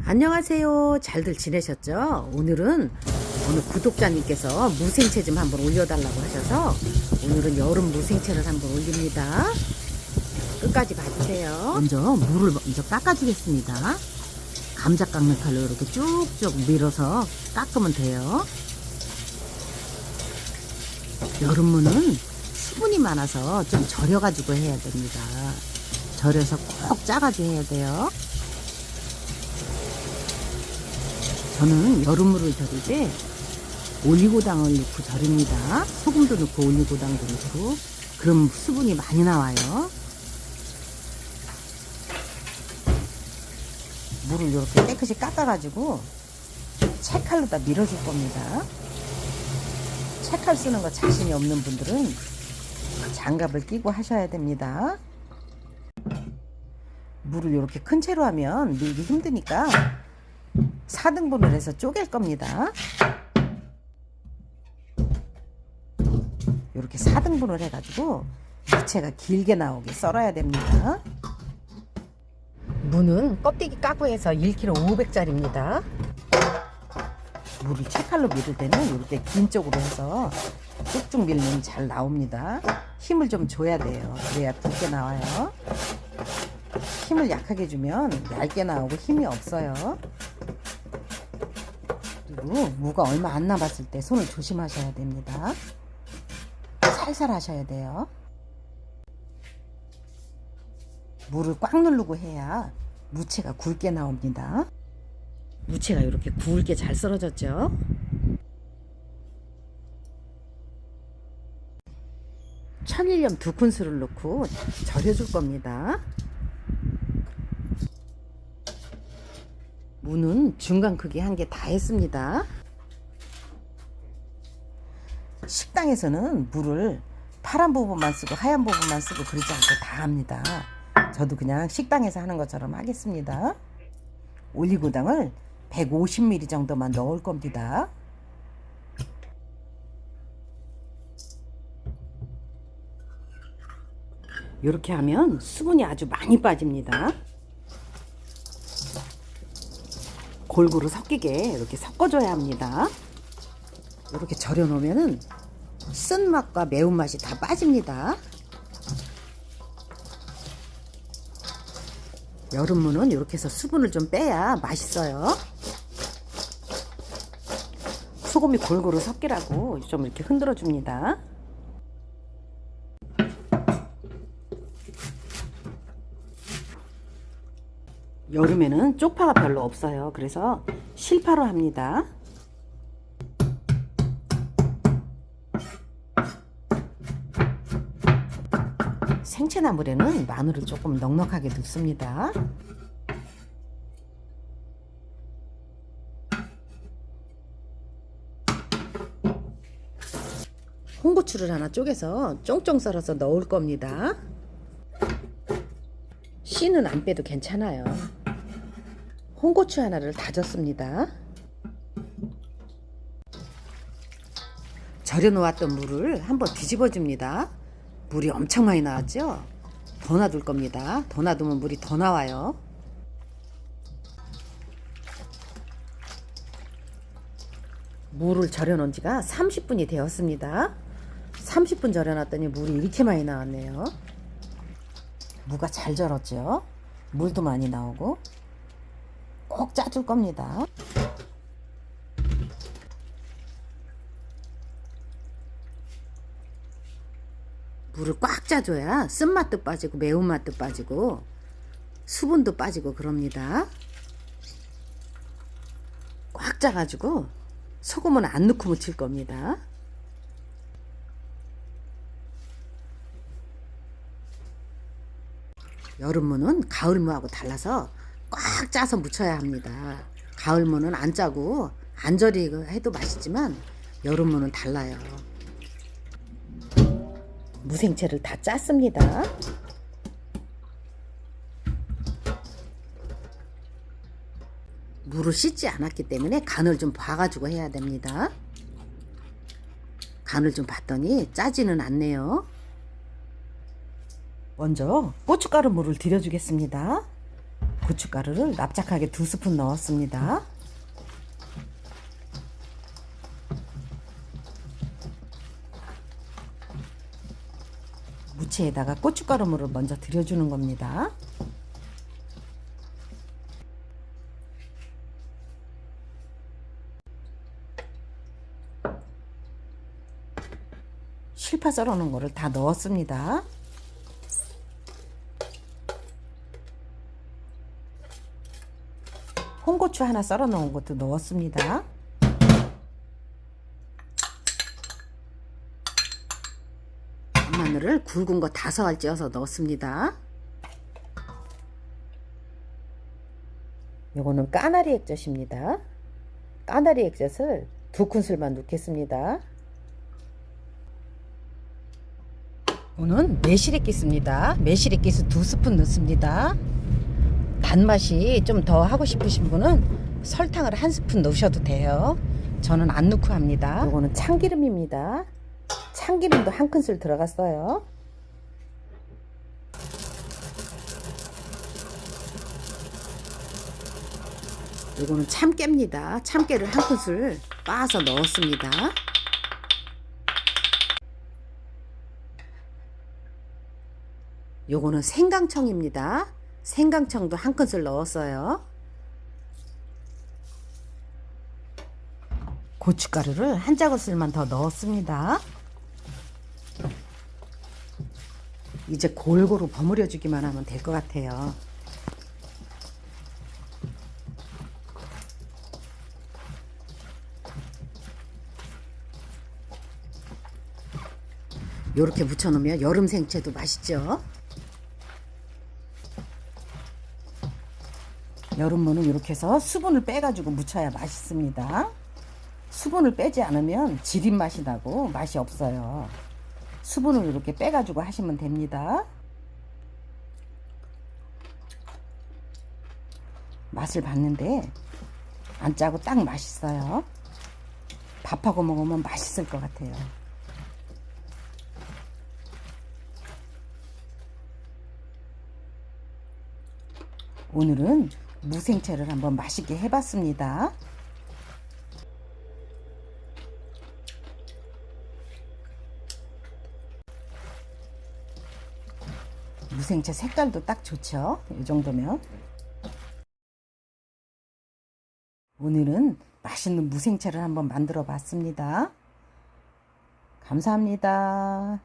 안녕하세요. 잘들 지내셨죠? 오늘은 어느 구독자님께서 무생채 좀 한번 올려달라고 하셔서 오늘은 여름 무생채를 한번 올립니다. 끝까지 봐주세요. 먼저 물을 먼저 깎아주겠습니다. 감자 깎는 칼로 이렇게 쭉쭉 밀어서 깎으면 돼요. 여름무는 수분이 많아서 좀 절여가지고 해야 됩니다. 절여서 꼭 짜가지고 해야 돼요. 저는 여름무를 절이지 올리고당을 넣고 절입니다. 소금도 넣고 올리고당도 넣고 그럼 수분이 많이 나와요. 물을 이렇게 깨끗이 깎아가지고 채칼로다 밀어줄 겁니다. 채칼 쓰는 거 자신이 없는 분들은 장갑을 끼고 하셔야 됩니다. 물을 이렇게 큰 채로 하면 밀기 힘드니까 4등분을 해서 쪼갤 겁니다. 이렇게 4등분을 해가지고 무채가 길게 나오게 썰어야 됩니다. 무는 껍데기 까고 해서 1kg 500짜리입니다. 물을 채칼로 밀을 때는 이렇게 긴 쪽으로 해서 쭉쭉 밀면 잘 나옵니다. 힘을 좀 줘야 돼요. 그래야 굵게 나와요. 힘을 약하게 주면 얇게 나오고 힘이 없어요. 그리고 무가 얼마 안 남았을 때 손을 조심하셔야 됩니다. 살살 하셔야 돼요. 물을 꽉 누르고 해야 무채가 굵게 나옵니다. 무채가 이렇게 굵게 잘 썰어졌죠? 천일염 2큰술을 넣고 절여줄 겁니다. 무는 중간 크기 한 개 다 했습니다. 식당에서는 무를 파란 부분만 쓰고 하얀 부분만 쓰고 그러지 않고 다 합니다. 저도 그냥 식당에서 하는 것처럼 하겠습니다. 올리고당을 150ml 정도만 넣을 겁니다. 이렇게 하면 수분이 아주 많이 빠집니다. 골고루 섞이게 이렇게 섞어줘야 합니다. 이렇게 절여 놓으면은 쓴맛과 매운맛이 다 빠집니다. 여름무는 이렇게 해서 수분을 좀 빼야 맛있어요. 소금이 골고루 섞이라고 좀 이렇게 흔들어 줍니다. 여름에는 쪽파가 별로 없어요. 그래서 실파로 합니다. 생채나물에는 마늘을 조금 넉넉하게 넣습니다. 홍고추를 하나 쪼개서 쫑쫑 썰어서 넣을 겁니다. 씨는 안 빼도 괜찮아요. 홍고추 하나를 다졌습니다. 절여 놓았던 물을 한번 뒤집어 줍니다. 물이 엄청 많이 나왔죠? 더 놔둘 겁니다. 더 놔두면 물이 더 나와요. 물을 절여 놓은 지가 30분이 되었습니다. 30분 절여 놨더니 물이 이렇게 많이 나왔네요. 무가 잘 절었죠? 물도 많이 나오고 꼭 짜줄 겁니다. 물을 꽉 짜줘야 쓴맛도 빠지고 매운맛도 빠지고 수분도 빠지고 그럽니다. 꽉 짜가지고 소금은 안 넣고 무칠 겁니다. 여름무는 가을무하고 달라서 꽉 짜서 무쳐야 합니다. 가을무는 안 짜고 안 절이고 해도 맛있지만 여름무는 달라요. 무생채를 다 짰습니다. 물을 씻지 않았기 때문에 간을 좀 봐가지고 해야 됩니다. 간을 좀 봤더니 짜지는 않네요. 먼저 고춧가루 물을 들여주겠습니다. 고춧가루를 납작하게 2스푼 넣었습니다. 무채에다가 고춧가루물을 먼저 들여주는 겁니다. 실파 썰어놓은 거를 다 넣었습니다. 홍고추 하나 썰어 놓은 것도 넣었습니다. 마늘을 굵은 거 5알 찧어서 넣었습니다. 요거는 까나리 액젓입니다. 까나리 액젓을 2큰술만 넣겠습니다. 이거는 매실액기스입니다. 매실액기스 2스푼 넣습니다. 단맛이 좀 더 하고 싶으신 분은 설탕을 1스푼 넣으셔도 돼요. 저는 안 넣고 합니다. 요거는 참기름입니다. 참기름도 1큰술 들어갔어요. 요거는 참깨입니다. 참깨를 1큰술 빻아서 넣었습니다. 요거는 생강청입니다. 생강청도 1큰술 넣었어요. 고춧가루를 1작업술만 더 넣었습니다. 이제 골고루 버무려 주기만 하면 될 것 같아요. 요렇게 무쳐 놓으면 여름 생채도 맛있죠. 여름무는 이렇게 해서 수분을 빼가지고 무쳐야 맛있습니다. 수분을 빼지 않으면 지린 맛이 나고 맛이 없어요. 수분을 이렇게 빼가지고 하시면 됩니다. 맛을 봤는데 안 짜고 딱 맛있어요. 밥하고 먹으면 맛있을 것 같아요. 오늘은 무생채를 한번 맛있게 해봤습니다. 무생채 색깔도 딱 좋죠. 이 정도면. 오늘은 맛있는 무생채를 한번 만들어 봤습니다. 감사합니다.